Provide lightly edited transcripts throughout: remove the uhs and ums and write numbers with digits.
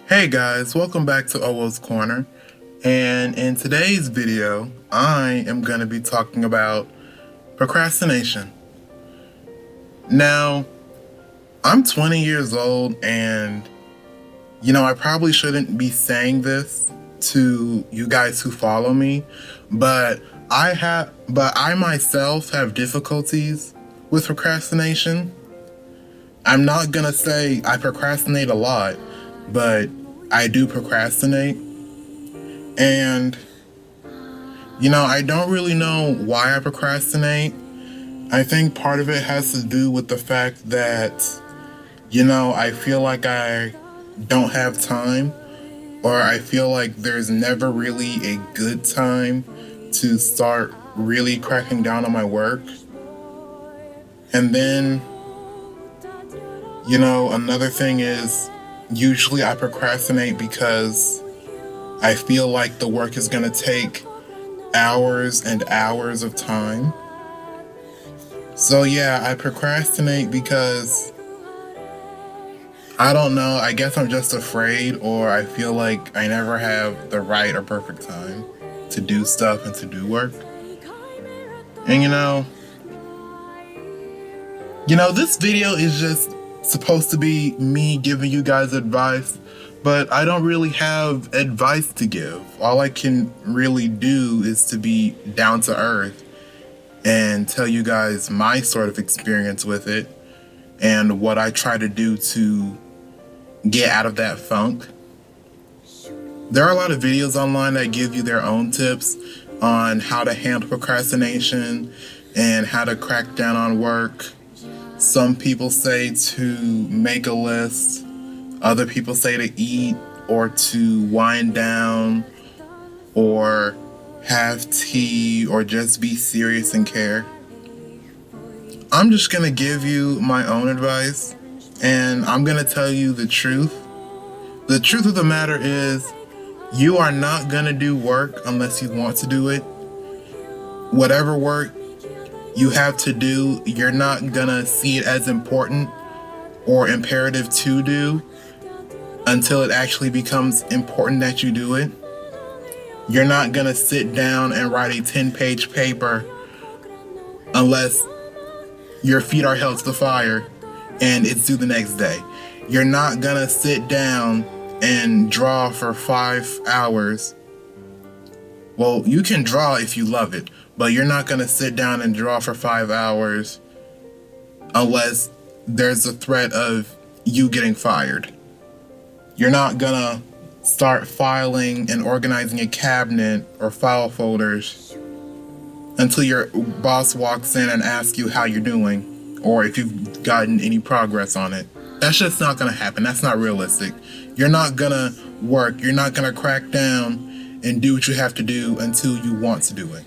Hey guys, welcome back to Owoh's Corner. And in today's video, I am going to be talking about procrastination. Now, I'm 20 years old and I probably shouldn't be saying this to you guys who follow me, but I myself have difficulties with procrastination. I'm not going to say I procrastinate a lot, but I do procrastinate. And, I don't really know why I procrastinate. I think part of it has to do with the fact that, I feel like I don't have time, or I feel like there's never really a good time to start really cracking down on my work. And then, another thing is usually I procrastinate because I feel like the work is going to take hours and hours of time. So yeah, I procrastinate because I don't know, I guess I'm just afraid, or I feel like I never have the right or perfect time to do stuff and to do work. And this video is just supposed to be me giving you guys advice, but I don't really have advice to give. All I can really do is to be down to earth and tell you guys my sort of experience with it and what I try to do to get out of that funk. There are a lot of videos online that give you their own tips on how to handle procrastination and how to crack down on work. Some people say to make a list, other people say to eat or to wind down or have tea or just be serious and care. I'm just going to give you my own advice, and I'm going to tell you the truth. The truth of the matter is, you are not going to do work unless you want to do it. Whatever work you have to do, you're not going to see it as important or imperative to do until it actually becomes important that you do it. You're not going to sit down and write a 10-page paper unless your feet are held to the fire and it's due the next day. You're not going to sit down and draw for 5 hours. Well, you can draw if you love it, but you're not going to sit down and draw for 5 hours unless there's a threat of you getting fired. You're not going to start filing and organizing a cabinet or file folders until your boss walks in and asks you how you're doing or if you've gotten any progress on it. That's just not going to happen. That's not realistic. You're not going to work. You're not going to crack down and do what you have to do until you want to do it.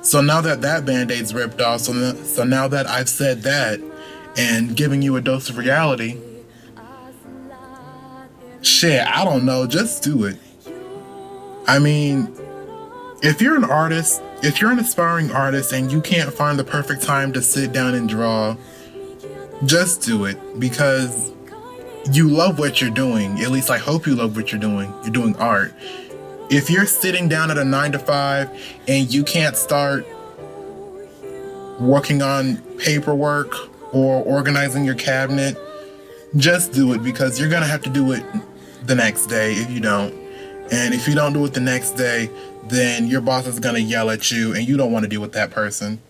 So now that Band-Aid's ripped off, so now that I've said that and giving you a dose of reality, shit, I don't know, just do it. I mean, if you're an artist, if you're an aspiring artist and you can't find the perfect time to sit down and draw, just do it because you love what you're doing. At least I hope you love what you're doing. You're doing art. If you're sitting down at a 9-to-5 and you can't start working on paperwork or organizing your cabinet, just do it because you're going to have to do it the next day if you don't. And if you don't do it the next day, then your boss is going to yell at you and you don't want to deal with that person.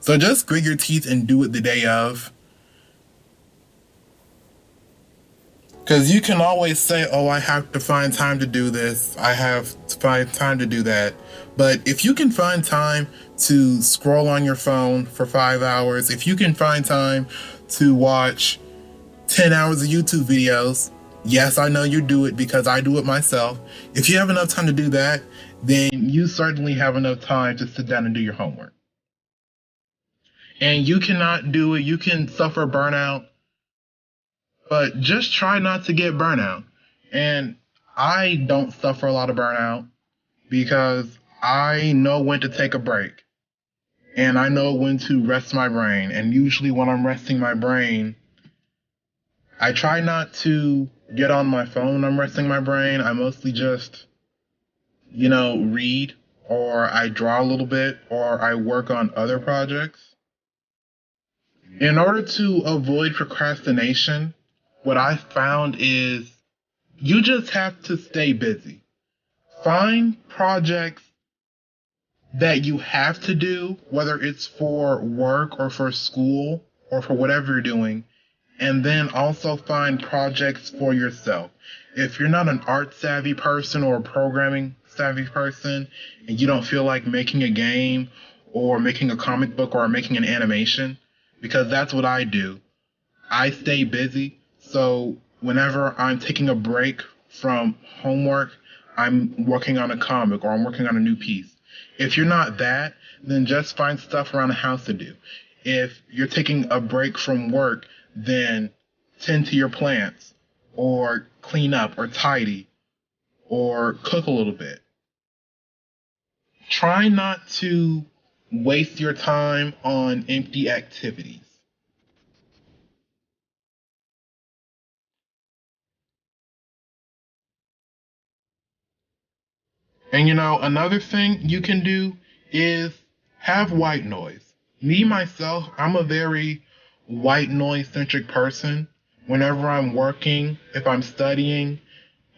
So just grit your teeth and do it the day of. Because you can always say, oh, I have to find time to do this. I have to find time to do that. But if you can find time to scroll on your phone for 5 hours, if you can find time to watch 10 hours of YouTube videos, yes, I know you do it because I do it myself. If you have enough time to do that, then you certainly have enough time to sit down and do your homework. And you cannot do it. You can suffer burnout, but just try not to get burnout. And I don't suffer a lot of burnout because I know when to take a break. And I know when to rest my brain. And usually when I'm resting my brain, I try not to get on my phone when I'm resting my brain. I mostly just, read, or I draw a little bit, or I work on other projects. In order to avoid procrastination, what I found is you just have to stay busy. Find projects that you have to do, whether it's for work or for school or for whatever you're doing, and then also find projects for yourself. If you're not an art savvy person or a programming savvy person and you don't feel like making a game or making a comic book or making an animation, because that's what I do. I stay busy. So whenever I'm taking a break from homework, I'm working on a comic or I'm working on a new piece. If you're not that, then just find stuff around the house to do. If you're taking a break from work, then tend to your plants or clean up or tidy or cook a little bit. Try not to waste your time on empty activities. And another thing you can do is have white noise. Me, myself, I'm a very white noise centric person. Whenever I'm working, if I'm studying,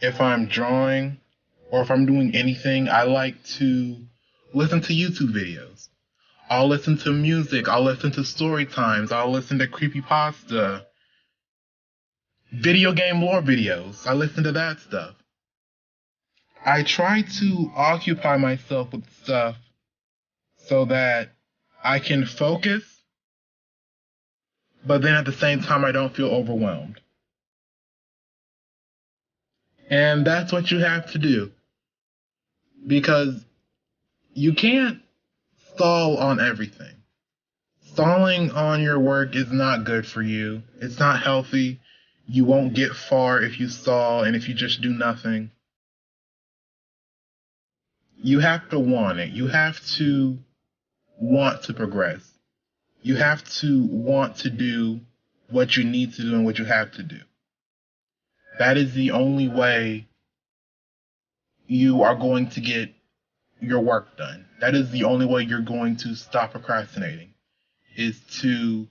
if I'm drawing, or if I'm doing anything, I like to listen to YouTube videos. I'll listen to music, I'll listen to story times, I'll listen to creepypasta, video game lore videos. I listen to that stuff. I try to occupy myself with stuff so that I can focus, but then at the same time, I don't feel overwhelmed. And that's what you have to do, because you can't stall on everything. Stalling on your work is not good for you. It's not healthy. You won't get far if you stall and if you just do nothing. You have to want it. You have to want to progress. You have to want to do what you need to do and what you have to do. That is the only way you are going to get your work done. That is the only way you're going to stop procrastinating, is to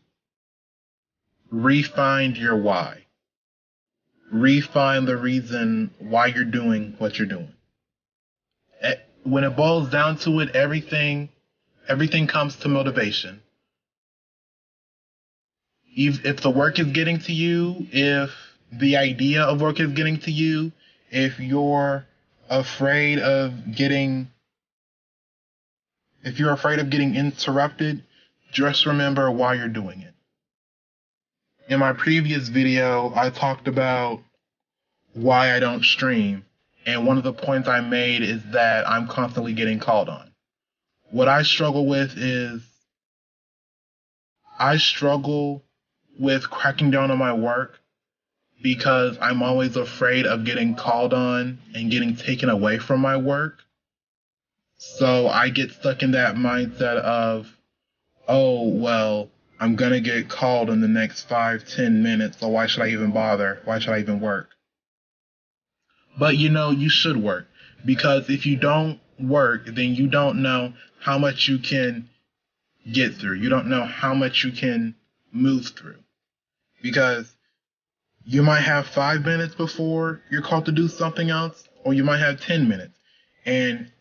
refine your why. Refine the reason why you're doing what you're doing. When it boils down to it, everything comes to motivation. If the work is getting to you, if the idea of work is getting to you, if you're afraid of getting interrupted, just remember why you're doing it. In my previous video, I talked about why I don't stream, and one of the points I made is that I'm constantly getting called on. What I struggle with is I struggle with cracking down on my work because I'm always afraid of getting called on and getting taken away from my work. So I get stuck in that mindset of, oh, well, I'm going to get called in the next 5-10 minutes, so why should I even bother? Why should I even work? But you should work, because if you don't work, then you don't know how much you can get through. You don't know how much you can move through. Because you might have 5 minutes before you're called to do something else, or you might have 10 minutes. And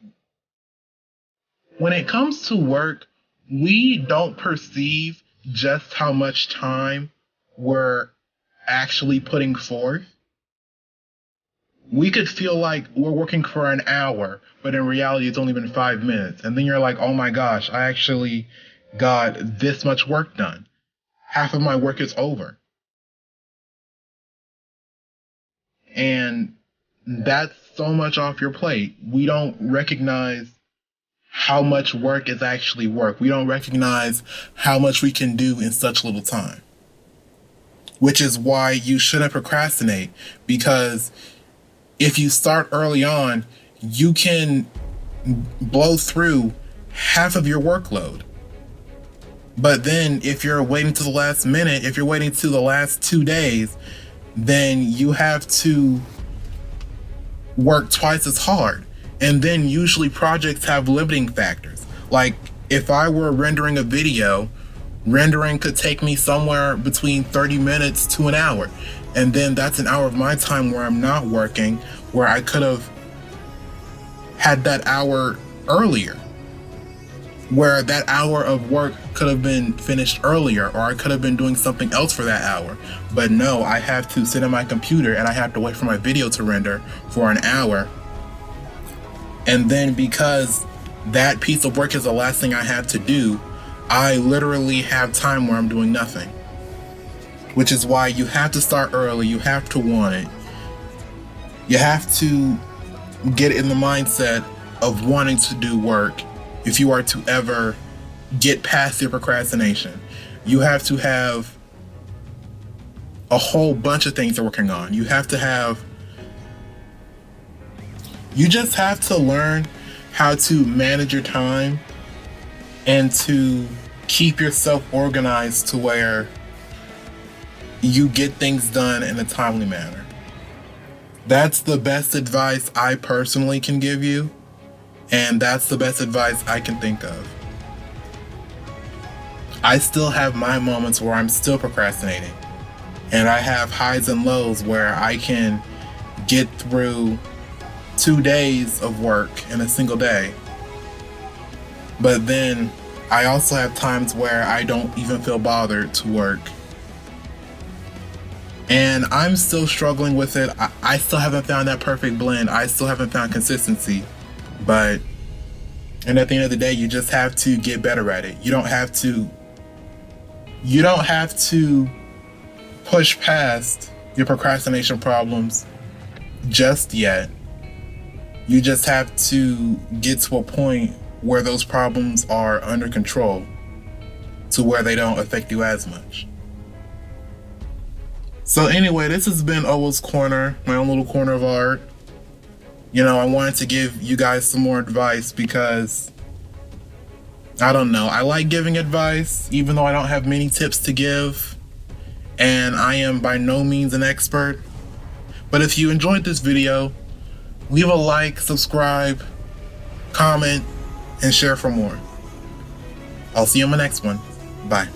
when it comes to work, we don't perceive just how much time we're actually putting forth. We could feel like we're working for an hour, but in reality, it's only been 5 minutes. And then you're like, oh my gosh, I actually got this much work done. Half of my work is over. And that's so much off your plate. We don't recognize how much work is actually work. We don't recognize how much we can do in such little time. Which is why you shouldn't procrastinate, because if you start early on, you can blow through half of your workload. But then if you're waiting to the last minute, if you're waiting to the last 2 days, then you have to work twice as hard. And then usually projects have limiting factors. Like if I were rendering a video, rendering could take me somewhere between 30 minutes to an hour. And then that's an hour of my time where I'm not working, where I could have had that hour earlier, where that hour of work could have been finished earlier, or I could have been doing something else for that hour. But no, I have to sit at my computer and I have to wait for my video to render for an hour. And then because that piece of work is the last thing I have to do, I literally have time where I'm doing nothing. Which is why you have to start early, you have to want it. You have to get in the mindset of wanting to do work if you are to ever get past your procrastination. You have to have a whole bunch of things you're working on. You just have to learn how to manage your time and to keep yourself organized to where you get things done in a timely manner. That's the best advice I personally can give you, and that's the best advice I can think of. I still have my moments where I'm still procrastinating, and I have highs and lows where I can get through 2 days of work in a single day. But then I also have times where I don't even feel bothered to work. And I'm still struggling with it. I still haven't found that perfect blend. I still haven't found consistency. And at the end of the day, you just have to get better at it. You don't have to push past your procrastination problems just yet. You just have to get to a point where those problems are under control, to where they don't affect you as much. So anyway, this has been Owoh's Corner, my own little corner of art. You know, I wanted to give you guys some more advice because, I don't know, I like giving advice, even though I don't have many tips to give, and I am by no means an expert. But if you enjoyed this video, leave a like, subscribe, comment, and share for more. I'll see you in my next one. Bye.